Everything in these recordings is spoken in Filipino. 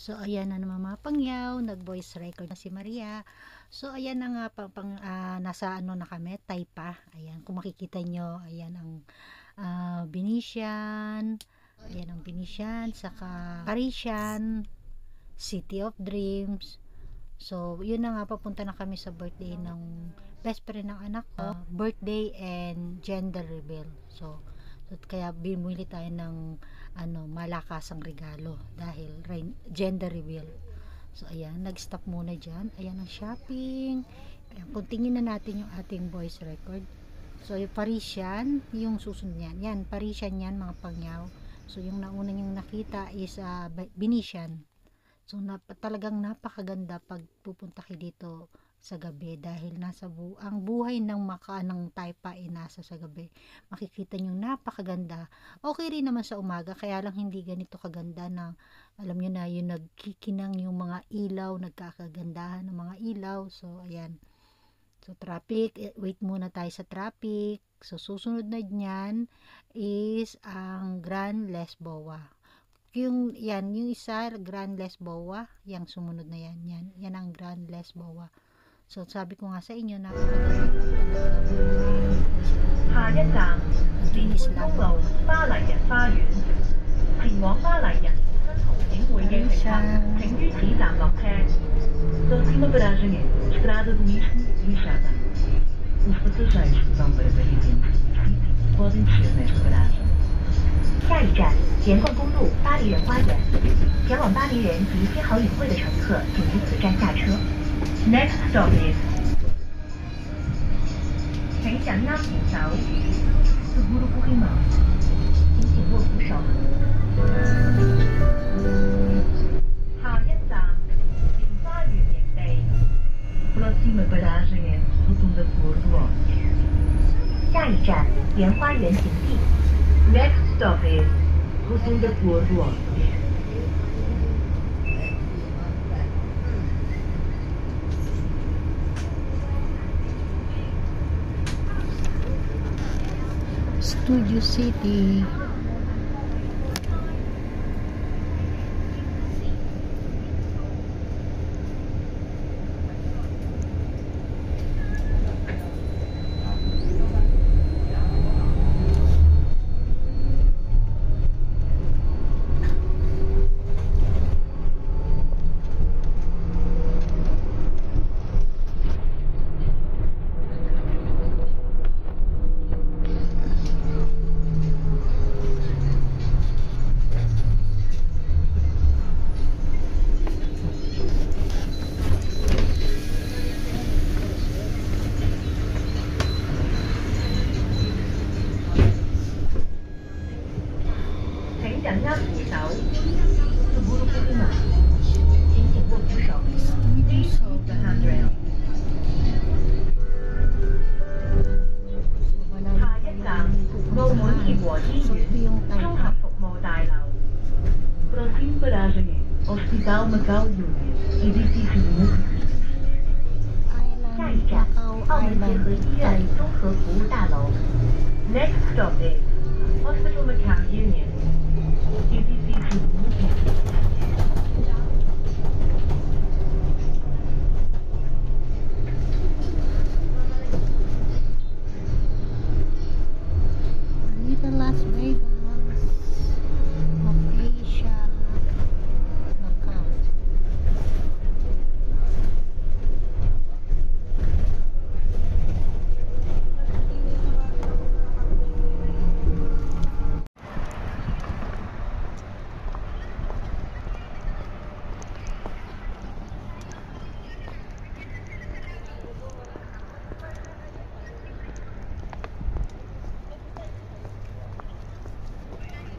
So, ayan na naman mga pangyaw, nag-voice record na si Maria. So, ayan na nga, nasa ano na kami, Taypa. Ayan, kung makikita nyo, ayan ang Venetian. Ayan ang Venetian, saka Parisian, City of Dreams. So, yun na nga, papunta na kami sa birthday ng best friend ng anak ko. Birthday and gender reveal. So kaya bumili tayo ng malakasang regalo dahil gender reveal. So, ayan, nag-stop muna dyan. Ayan ang shopping. Ayan, kuntingin na natin yung ating voice record. So, yung Parisian, yung susunod yan. Yan, Parisian yan, mga pangyaw. So, yung nauna yung nakita is Venetian. So, talagang napakaganda pag pupunta kayo dito sa gabi dahil ang buhay ng ng Taypa ay nasa sa gabi. Makikita nyo napakaganda. Okay rin naman sa umaga, kaya lang hindi ganito kaganda na alam nyo na yung nagkikinang yung mga ilaw, nagkakagandahan ng mga ilaw. So, ayan. So, traffic. Wait muna tayo sa traffic. So, susunod na dyan is ang Grand Lisboa. Yung isa, Grand Lisboa, yung sumunod na yan ang Grand Lisboa. So, sabi ko nga sa inyo, napakaganda talaga. 巴黎人花園，前往巴黎人新途景會嘅乘客，請於此站落車。Próxima paragem é Estrada do Misto, Lixada. Os passageiros que vão para Paris podem descer nesta paragem. 下一站，连贯公路巴黎人花园。前往巴黎人及天豪影会的乘客，请于此站下车。 Next stop is 請緊握扶手。Seguro corrimão， 請緊握扶手。下一站，蓮花園營地。Próxima paragem é Rotunda Flor do Ócio。下一站，蓮花園營地。Next stop is Rotunda Flor do Ócio。 Studio City. Hospital Macau Júnior, edifício do Núcleo. 下一站，澳门结合医院综合服务大楼。 Next stop is Hospital Macau Union, edifício do Núcleo. Little Las Vegas of Asia, Macau.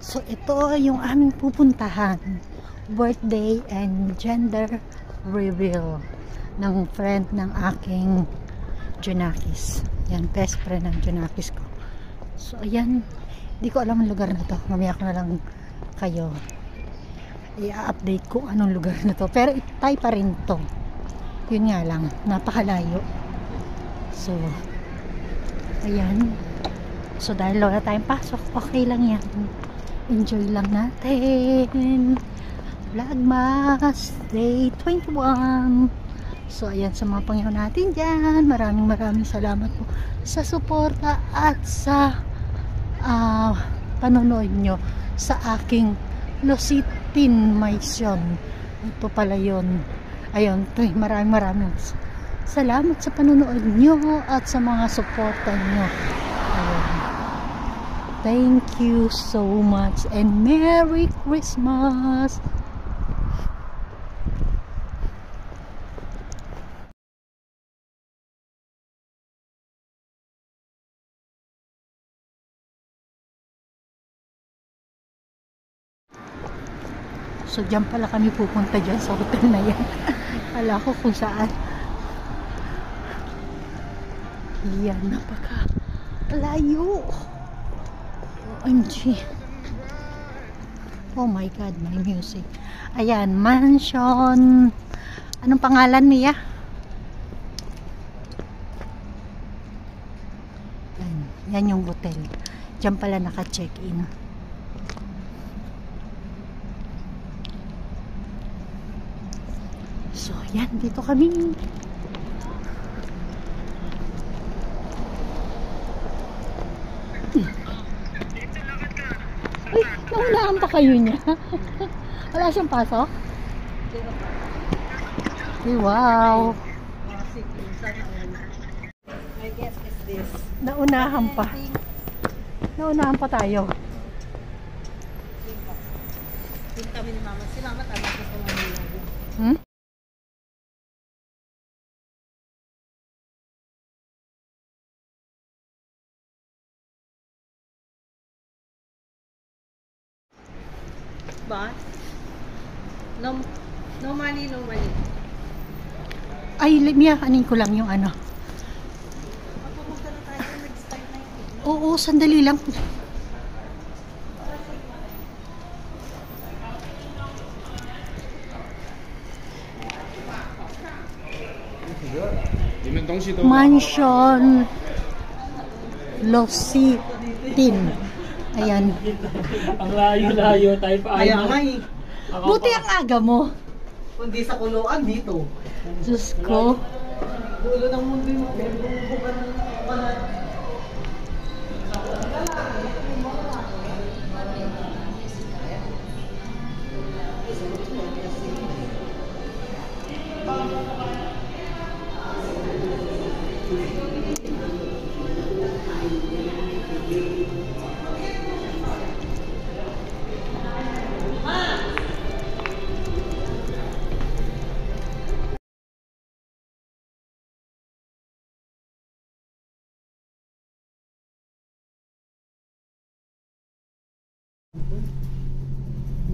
So, ito yung aming pupuntahan. Birthday and gender reveal ng friend ng aking Junakis. Yan, best friend ng Junakis ko. So, ayan. Hindi ko alam ang lugar na to. Mamaya ko na lang kayo i-update kung anong lugar na to. Pero itay pa rin to. Yun nga lang. Napakalayo. So, ayan. So, dahil wala tayong pasok, okay lang yan. Enjoy lang natin. Vlogmas Day 21. So ayan, sa mga Panginoon natin dyan, maraming salamat po sa suporta at sa panonood nyo sa aking Lositin Mission. Ito pala yun. Ayun, maraming salamat sa panonood nyo at sa mga suporta nyo. Ayun. Thank you so much and Merry Christmas! So dyan pala kami pupunta dyan sa hotel na yan. Kala ko kung saan. Yan, napaka layo. OMG. Oh my God, may music. Ayan, mansion. Anong pangalan niya? Yan yung hotel. Dyan pala naka-check-in. So, yan. Dito kami. Uy, naunahan pa kayo niya. Wala siyang pasok? Ay, wow. I guess it's this. Naunahan pa. Naunahan pa tayo. Yung kami ni Mama. Si Mama tama ko sa Manila. Hmm? Ba? No money, no money. Ay, Mia, anin ko lang yung ano. Pupunta na tayo. Nag-start na yun. Oo, sandali lang. Mansion Lositin. Ayan. Ang layo-layo tayo pa. Kaya nga eh. Buti ang aga mo. Kundi sa kuloan dito. Diyos ko. Dulo ng mundo yung bukan ng kanan.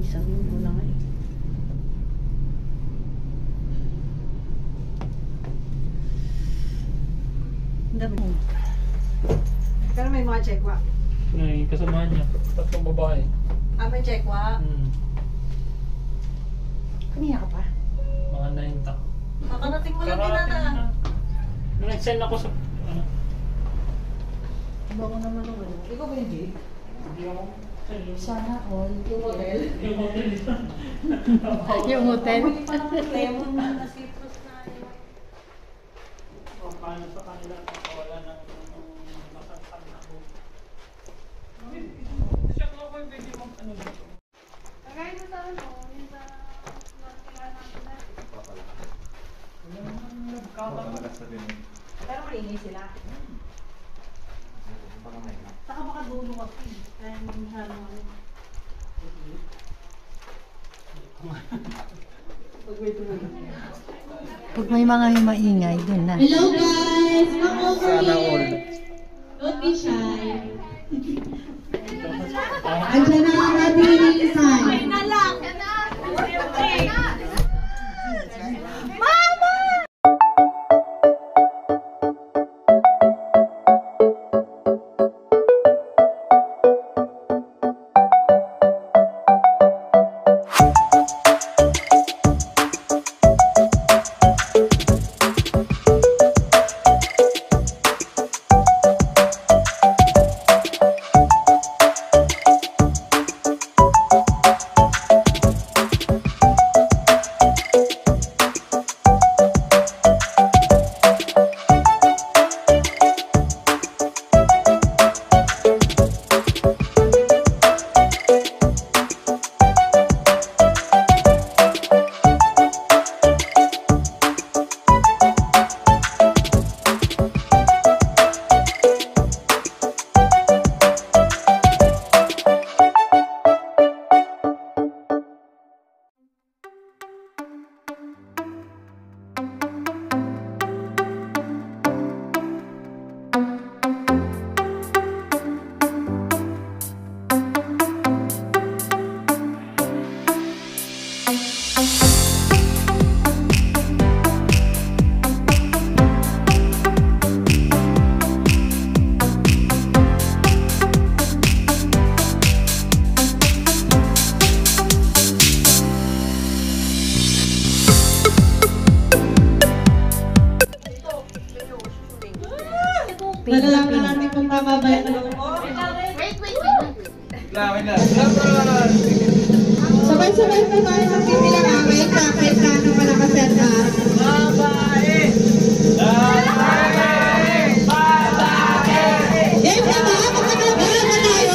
Isang linggo na nga eh. Ang dami. Pero may mga checkwa. May kasamahan niya. Tatlong babae. May checkwa. Kanina ka pa? Mga 9 ta. Kakarating mo lang din na. Nung nag-send ako sa... Ano? Bango naman naman. Ikaw ba hindi? Hindi ako. Sana all. Yung hotel? Yung hotel. Yung hotel? Bumili pa ng lemon na citrus na. O, paano sa kanila wala ng masasal na ako. Siya ko ako yung pwede mong ano dito. Kagaya na sa ano, yung sa pero maingay sila. Saka baka dulo ka eh. Kaya hindi halo ano. Pag may tumulong. Pag may mga maingay, dun na. Hello guys! Come over here! Don't be shy. Andiyan na ang ating sign. Sabay-sabay po tayo magbibilang awit. Kahit paano wala ka set up. Game na ba? Magkakabala na tayo.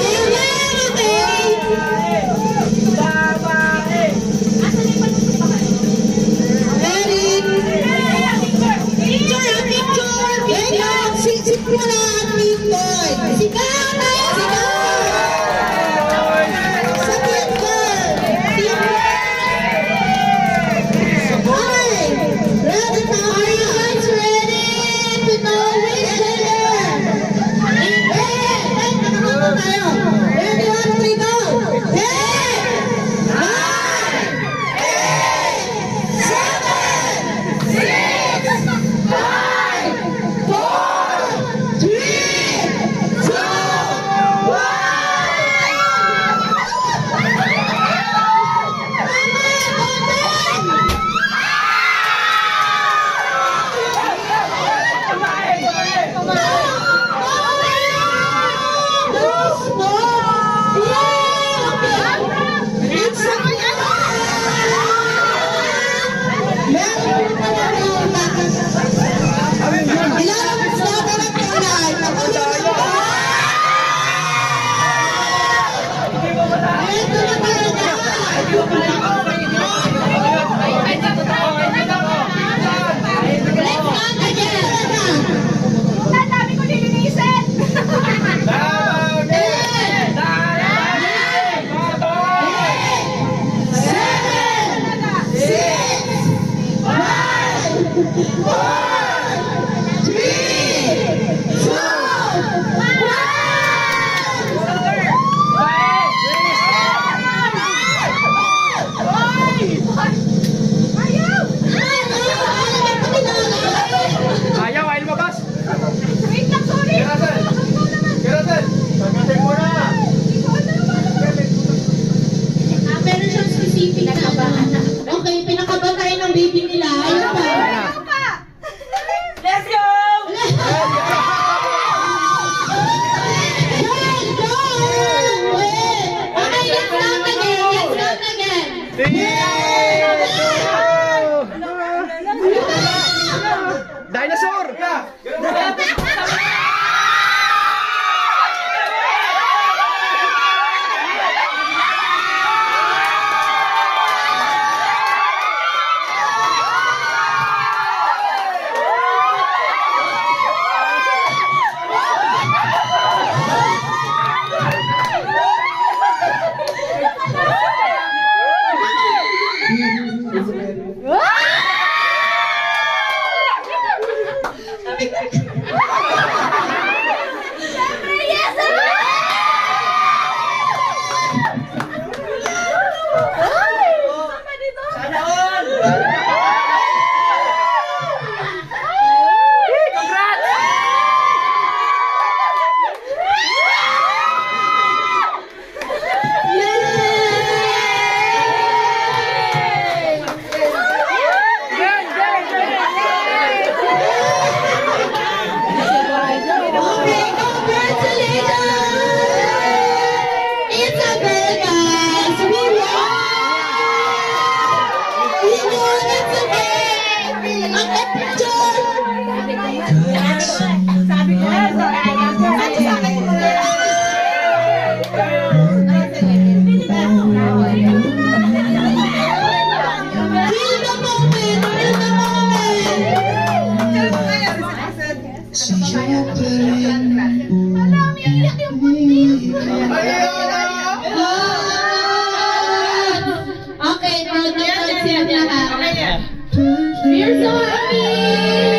Okay, we're so happy!